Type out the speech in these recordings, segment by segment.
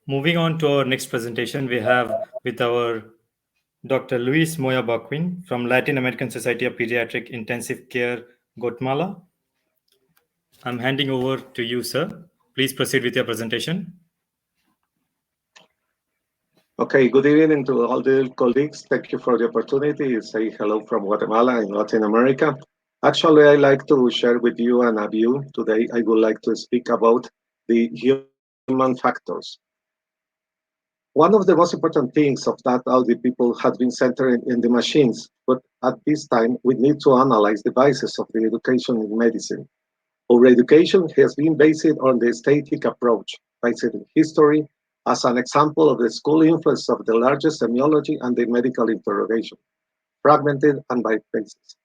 Moving on to our next presentation, we have with our Dr. Luis Moya Baquin from Latin American Society of Pediatric Intensive Care, Guatemala. I'm handing over to you, sir. Please proceed with your presentation. Okay, good evening to all the colleagues. Thank you for the opportunity to say hello from Guatemala in Latin America. Actually, I'd like to share with you a view. Today, I would like to speak about the human factors. One of the most important things of that all the people had been centered in the machines, but at this time, we need to analyze the basis of the education in medicine. Our education has been based on the static approach, based in history, as an example of the school influence of the largest semiology and the medical interrogation, fragmented and by phases.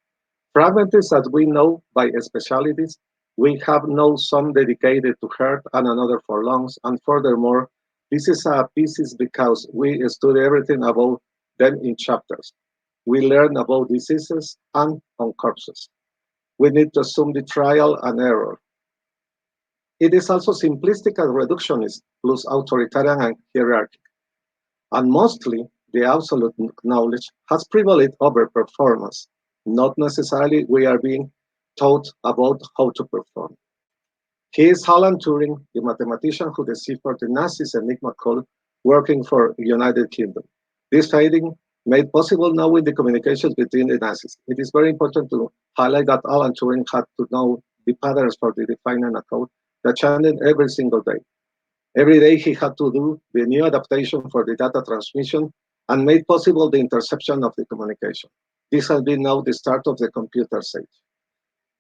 Fragmented as we know by specialties, we have now some dedicated to heart and another for lungs, and furthermore, this is a pieces because we study everything about them in chapters. We learn about diseases and on corpses. We need to assume the trial and error. It is also simplistic and reductionist, plus authoritarian and hierarchical. And mostly, the absolute knowledge has prevailed over performance. Not necessarily we are being taught about how to perform. He is Alan Turing, the mathematician who deciphered the Nazis' Enigma code working for the United Kingdom. This finding made possible now with the communications between the Nazis. It is very important to highlight that Alan Turing had to know the patterns for the defining a code that changed every single day. Every day he had to do the new adaptation for the data transmission and made possible the interception of the communication. This has been now the start of the computer age.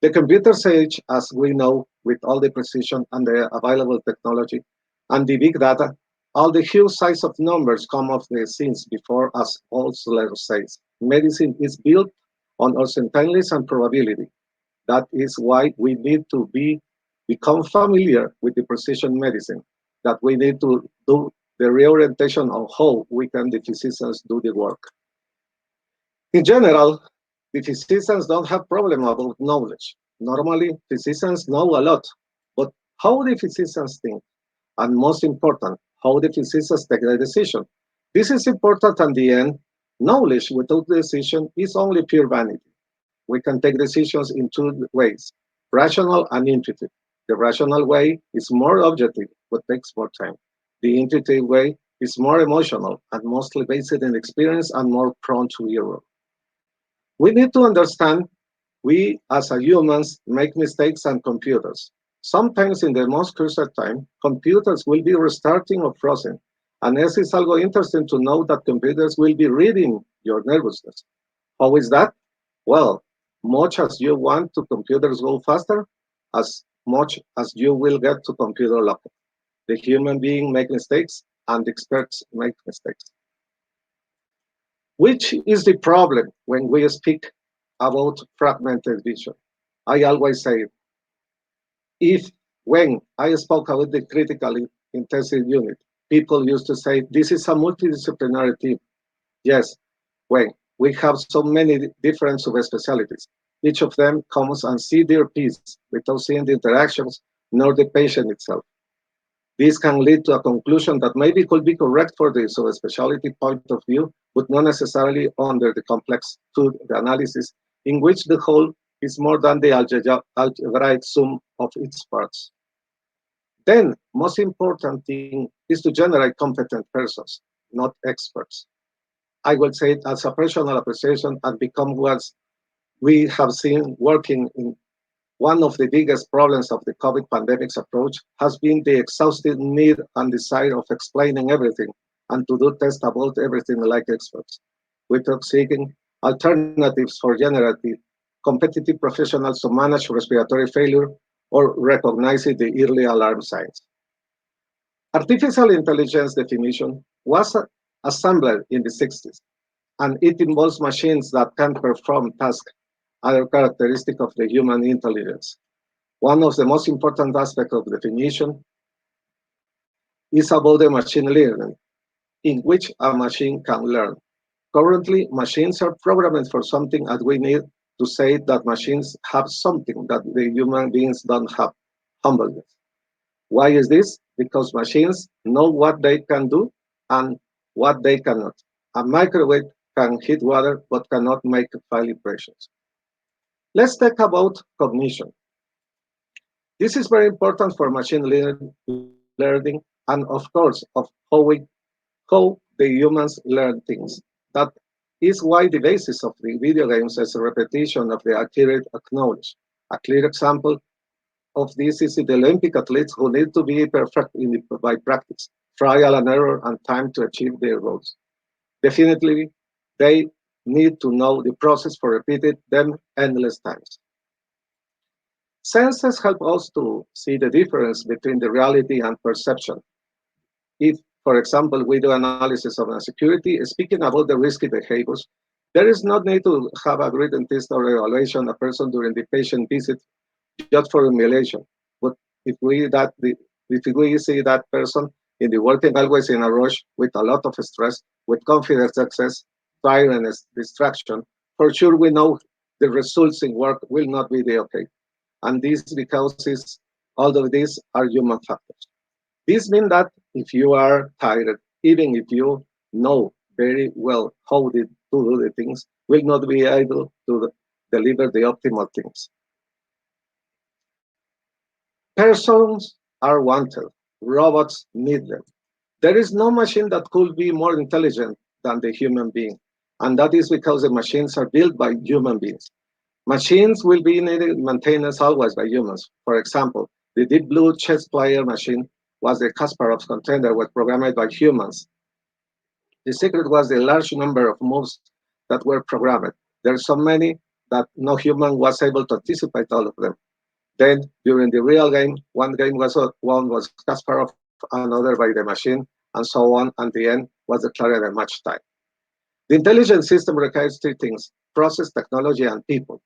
The computer age, as we know, with all the precision and the available technology and the big data, all the huge size of numbers come off the scenes before us also letters says. Medicine is built on uncertainties and probability. That is why we need to become familiar with the precision medicine, that we need to do the reorientation on how we can the physicians do the work. In general, the physicians don't have problem about knowledge. Normally, physicians know a lot, but how the physicians think, and most important, how the physicians take the decision. This is important at the end. Knowledge without decision is only pure vanity. We can take decisions in two ways, rational and intuitive. The rational way is more objective, but takes more time. The intuitive way is more emotional and mostly based in experience and more prone to error. We need to understand we as a humans make mistakes and computers. Sometimes in the most crucial time, computers will be restarting or frozen. And this is algo interesting to know that computers will be reading your nervousness. How is that? Well, much as you want to computers go faster, as much as you will get to computer locked. The human being make mistakes and the experts make mistakes. Which is the problem when we speak about fragmented vision? I always say, when I spoke about the critically intensive unit, people used to say, this is a multidisciplinary team. Yes, when we have so many different subspecialties, each of them comes and see their piece without seeing the interactions nor the patient itself. This can lead to a conclusion that maybe could be correct for the subspecialty point of view, but not necessarily under the complex the analysis, in which the whole is more than the algebraic sum of its parts. Then, most important thing is to generate competent persons, not experts. I will say it as a personal appreciation and become what we have seen working in one of the biggest problems of the COVID pandemic's approach has been the exhaustive need and desire of explaining everything and to do tests about everything like experts. We took seeking alternatives for generative, competitive professionals to manage respiratory failure or recognizing the early alarm signs. Artificial intelligence definition was assembled in the 60s, and it involves machines that can perform tasks, other characteristic of the human intelligence. One of the most important aspects of definition is about the machine learning, in which a machine can learn. Currently, machines are programmed for something that we need to say that machines have something that the human beings don't have: humbleness. Why is this? Because machines know what they can do and what they cannot. A microwave can heat water but cannot make file impressions. Let's talk about cognition. This is very important for machine learning and, of course, of how the humans learn things. That is why the basis of the video games is a repetition of the accurate knowledge. A clear example of this is the Olympic athletes who need to be perfect by practice, trial and error, and time to achieve their goals. Definitely, they need to know the process for repeating them endless times. Senses help us to see the difference between the reality and perception. If, for example, we do analysis of security, speaking about the risky behaviors, there is no need to have a written test or evaluation a person during the patient visit just for humiliation. But if we that the, if we see that person in the working always in a rush with a lot of stress, with confidence excess, tiredness, distraction, for sure we know the results in work will not be the okay. And this because all of these are human factors. This means that if you are tired, even if you know very well to do the things, will not be able to deliver the optimal things. Persons are wanted. Robots need them. There is no machine that could be more intelligent than the human being. And that is because the machines are built by human beings. Machines will be needed maintenance always by humans. For example, the Deep Blue chess player machine was the Kasparov's contender was programmed by humans. The secret was the large number of moves that were programmed. There are so many that no human was able to anticipate all of them. Then, during the real game, one game was won was Kasparov, another by the machine, and so on. And the end was declared a match tie. The intelligent system requires three things: process, technology, and people.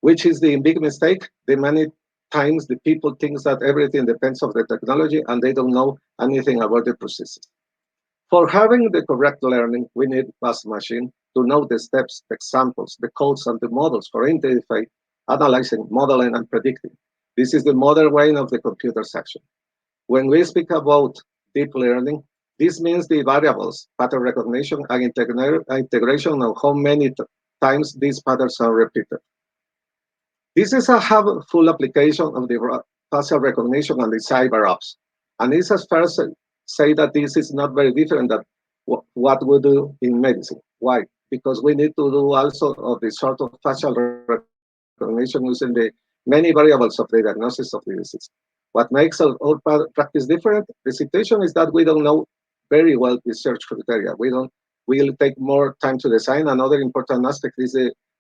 Which is the big mistake? The many times the people think that everything depends on the technology and they don't know anything about the processes. For having the correct learning, we need fast machine to know the steps, the examples, the codes, and the models for identifying, analyzing, modeling, and predicting. This is the modern way of the computer section. When we speak about deep learning, this means the variables, pattern recognition, and integration of how many times these patterns are repeated. This is a full application of the facial recognition and the cyber apps. And it's as first say that this is not very different than what we do in medicine. Why? Because we need to do also of the sort of facial recognition using the many variables of the diagnosis of the disease. What makes our practice different? The situation is that we don't know very well the search criteria. We'll take more time to design. Another important aspect is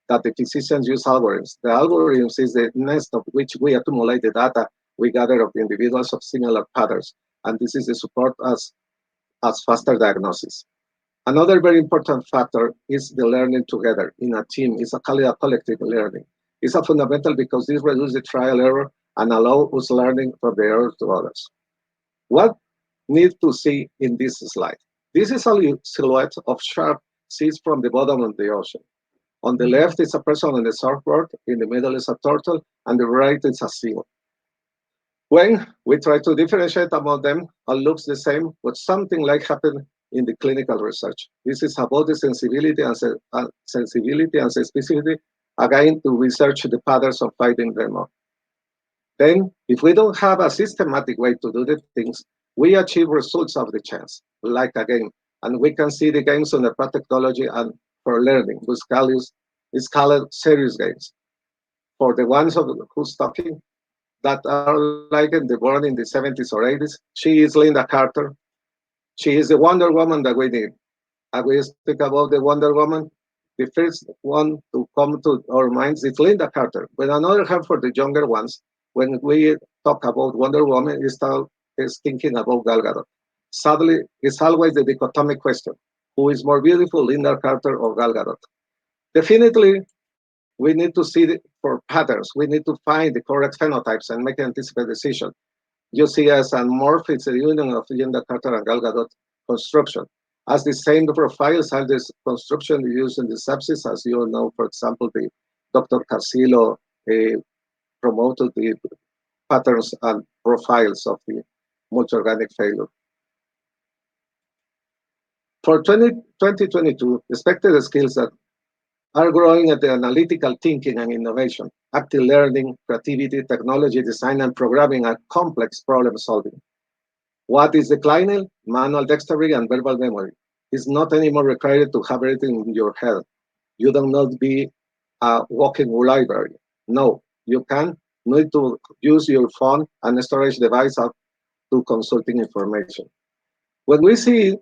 that the physicians use algorithms. The algorithms is the nest of which we accumulate the data we gather of the individuals of similar patterns, and this is the support as faster diagnosis. Another very important factor is the learning together in a team. It's a collective learning. It's a fundamental because this reduces the trial error and allow us learning from the error to others. What need to see in this slide? This is a silhouette of sharp seas from the bottom of the ocean. On the left is a person on the surfboard, in the middle is a turtle, and the right is a seal. When we try to differentiate among them, all looks the same, but something like happened in the clinical research. This is about the sensibility and specificity, again, to research the patterns of finding them out. Then, if we don't have a systematic way to do the things, we achieve results of the chance, like a game. And we can see the games on the technology and for learning, is called serious games. For the ones who's talking, that are like in the born in the 70s or 80s, she is Linda Carter. She is the Wonder Woman that we need. And we speak about the Wonder Woman. The first one to come to our minds is Linda Carter. But on the other hand, for the younger ones, when we talk about Wonder Woman, is thinking about Gal Gadot. Sadly, it's always the dichotomic question: who is more beautiful, Linda Carter or Gal Gadot? Definitely, we need to see for patterns. We need to find the correct phenotypes and make an anticipated decision. You see as a morph, it's a union of Linda Carter and Gal Gadot construction. As the same profiles have this construction used in the sepsis, as you know, for example, Dr. Carcillo promoted the patterns and profiles of the multi-organic failure. For 2022, expected skills that are growing at the analytical thinking and innovation, active learning, creativity, technology design, and programming, and complex problem solving. What is declining? Manual dexterity and verbal memory. It's not anymore required to have everything in your head. You don't need to be a walking library. No, you can need to use your phone and storage device up to consulting information. When we see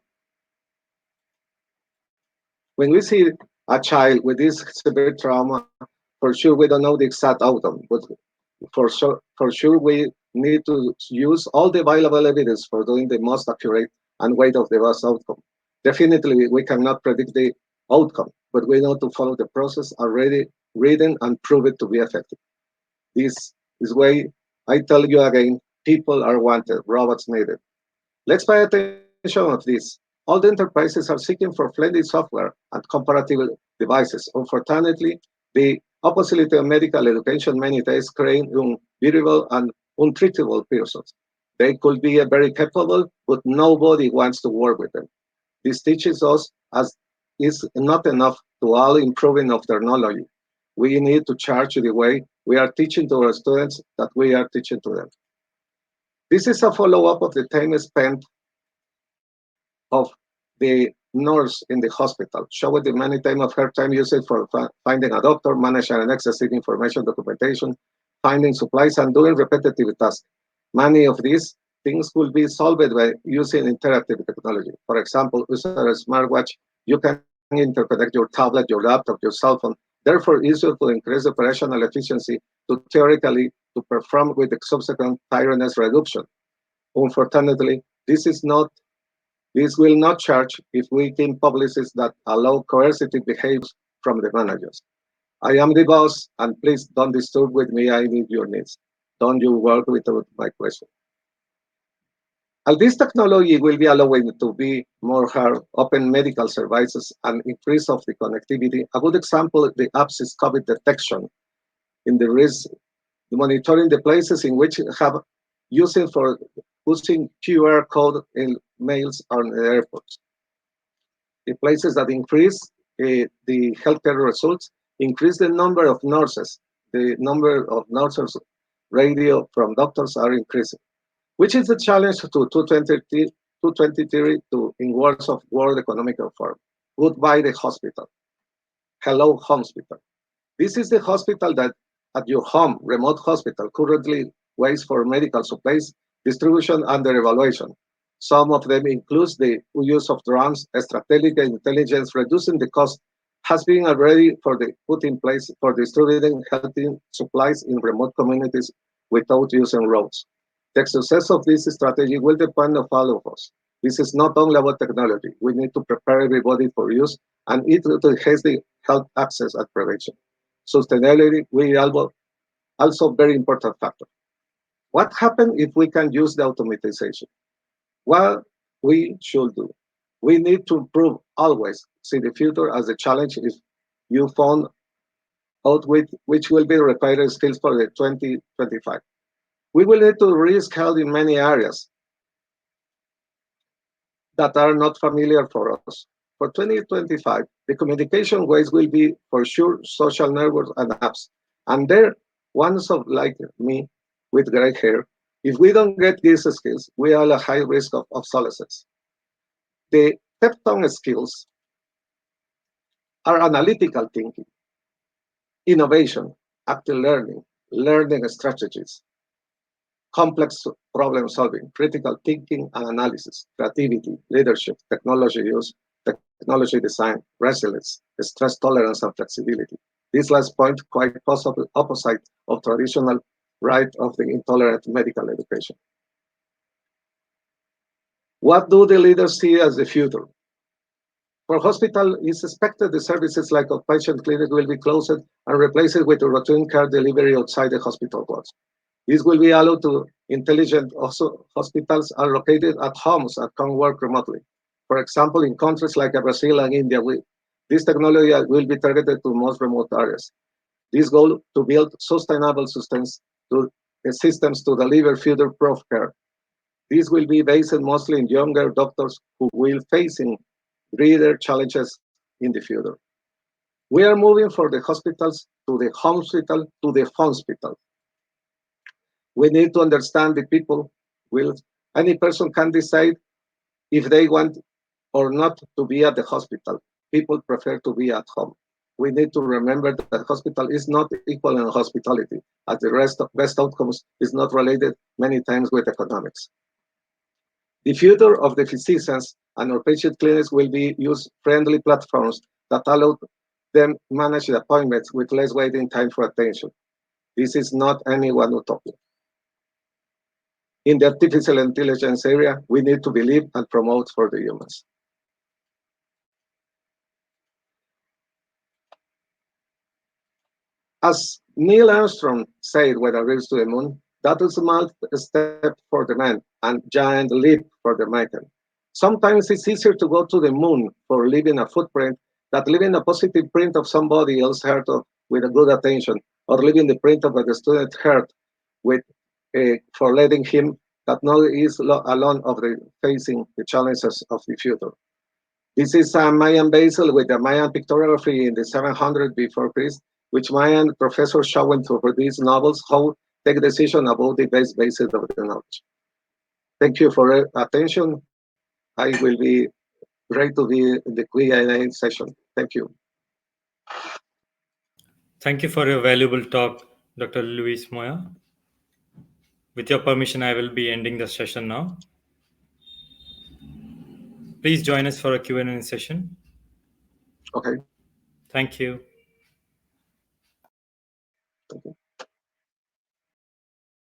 when we see a child with this severe trauma, for sure we don't know the exact outcome, but for sure we need to use all the available evidence for doing the most accurate and weight of the best outcome. Definitely, we cannot predict the outcome, but we know to follow the process already written and prove it to be effective. This is why I tell you again, people are wanted, robots needed. Let's pay attention of this. All the enterprises are seeking for friendly software and comparative devices. Unfortunately, the opposite of medical education many days create unbeatable and untreatable persons. They could be very capable, but nobody wants to work with them. This teaches us as is not enough to all improving of their knowledge. We need to charge the way we are teaching to our students that we are teaching to them. This is a follow-up of the time spent of the nurse in the hospital, showing the many time of her time used for finding a doctor, managing and accessing information documentation, finding supplies, and doing repetitive tasks. Many of these things will be solved by using interactive technology. For example, using a smartwatch, you can interconnect your tablet, your laptop, your cell phone. Therefore, it's useful to increase operational efficiency to theoretically to perform with the subsequent tiredness reduction. Unfortunately, this will not charge if we can policies that allow coercive behaviors from the managers. I am the boss, and please don't disturb with me. I need your needs. Don't you work without my question. And this technology will be allowing to be more hard, open medical services and increase of the connectivity. A good example, the apps is COVID detection in the risk, monitoring the places in which have using QR code in mails on the airports. The places that increase the healthcare results, increase the number of nurses. The number of nurses radio from doctors are increasing, which is a challenge to 223 to in words of World Economic Forum. Goodbye the hospital. Hello, HOME-SPITAL. This is the hospital that at your home, remote hospital, currently waits for medical supplies, distribution, and their evaluation. Some of them includes the use of drones, strategic intelligence, reducing the cost, has been already put in place for distributing healthy supplies in remote communities without using roads. The success of this strategy will depend on all of us. This is not only about technology. We need to prepare everybody for use, and it has the health access and prevention. Sustainability will also very important factor. What happens if we can use the automatization? What we should do? We need to improve always. See the future as a challenge if you found out which will be required skills for the 2025. We will need to reskill in many areas that are not familiar for us. For 2025, the communication ways will be for sure social networks and apps. And there, ones of like me with gray hair, if we don't get these skills, we are at high risk of obsolescence. The Tepton skills are analytical thinking, innovation, active learning, learning strategies, complex problem solving, critical thinking and analysis, creativity, leadership, technology use, technology design, resilience, stress tolerance, and flexibility. This last point quite possibly opposite of traditional right of the intolerant medical education. What do the leaders see as the future? For hospital, it's expected the services like outpatient clinic will be closed and replaced with routine care delivery outside the hospital walls. This will be allowed to intelligent also hospitals are located at homes and can work remotely. For example, in countries like Brazil and India, this technology will be targeted to most remote areas. This goal to build sustainable systems to deliver future-proof care. This will be based mostly in younger doctors who will facing greater challenges in the future. We are moving from the hospitals to the HOME-SPITAL to the Phonespital. We need to understand the people. Will any person can decide if they want or not to be at the hospital. People prefer to be at home. We need to remember that hospital is not equal in hospitality, as the rest of best outcomes is not related many times with economics. The future of the physicians and our patient clinics will be user-friendly platforms that allow them manage the appointments with less waiting time for attention. This is not any one utopia. In the artificial intelligence area, we need to believe and promote for the humans. As Neil Armstrong said when he reached to the moon, that was a small step for the man and giant leap for the mankind. Sometimes it's easier to go to the moon for leaving a footprint than leaving a positive print of somebody else's heart with a good attention, or leaving the print of a student's heart with for letting him that now is alone of the facing the challenges of the future. This is a Mayan basil with the Mayan pictography in the 700 before Christ, which Mayan professors showing through these novels how take decision about the best basis of the knowledge. Thank you for your attention. I will be ready to be in the Q&A session. Thank you. Thank you for your valuable talk, Dr. Luis Moya. With your permission, I will be ending the session now. Please join us for a Q&A session. Okay. Thank you. Thank you.